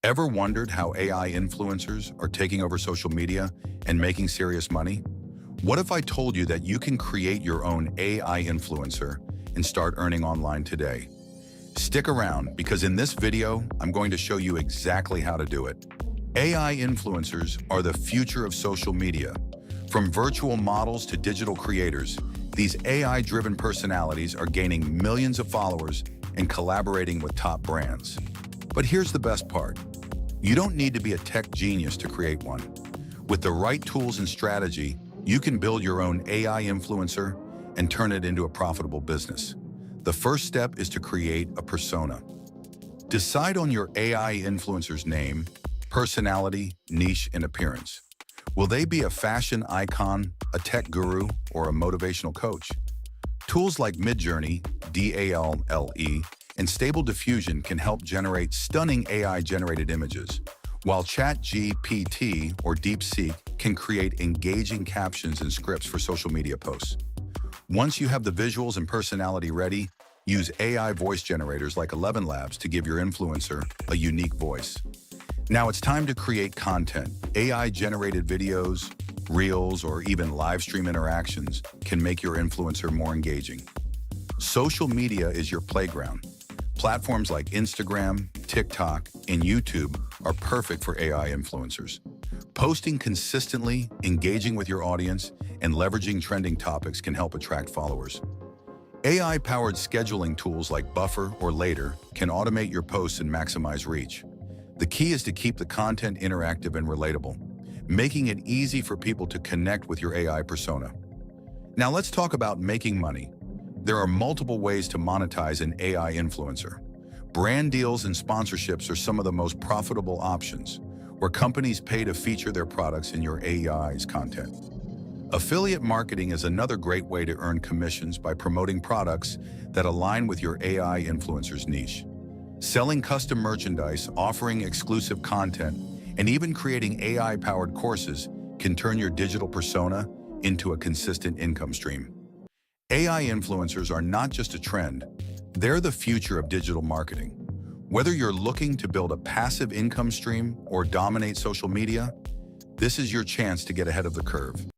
Ever wondered how AI influencers are taking over social media and making serious money? What if I told you that you can create your own AI influencer and start earning online today? Stick around because in this video, I'm going to show you exactly how to do it. AI influencers are the future of social media. From virtual models to digital creators, these AI-driven personalities are gaining millions of followers and collaborating with top brands. But here's the best part. You don't need to be a tech genius to create one. With the right tools and strategy, you can build your own AI influencer and turn it into a profitable business. The first step is to create a persona. Decide on your AI influencer's name, personality, niche, and appearance. Will they be a fashion icon, a tech guru, or a motivational coach? Tools like Midjourney, DALL-E, and Stable Diffusion can help generate stunning AI-generated images, while ChatGPT or DeepSeek can create engaging captions and scripts for social media posts. Once you have the visuals and personality ready, use AI voice generators like ElevenLabs to give your influencer a unique voice. Now it's time to create content. AI-generated videos, reels, or even live stream interactions can make your influencer more engaging. Social media is your playground. Platforms like Instagram, TikTok, and YouTube are perfect for AI influencers. Posting consistently, engaging with your audience, and leveraging trending topics can help attract followers. AI-powered scheduling tools like Buffer or Later can automate your posts and maximize reach. The key is to keep the content interactive and relatable, making it easy for people to connect with your AI persona. Now let's talk about making money. There are multiple ways to monetize an AI influencer. Brand deals and sponsorships are some of the most profitable options, where companies pay to feature their products in your AI's content. Affiliate marketing is another great way to earn commissions by promoting products that align with your AI influencer's niche. Selling custom merchandise, offering exclusive content, and even creating AI-powered courses can turn your digital persona into a consistent income stream. AI influencers are not just a trend, they're the future of digital marketing. Whether you're looking to build a passive income stream or dominate social media, this is your chance to get ahead of the curve.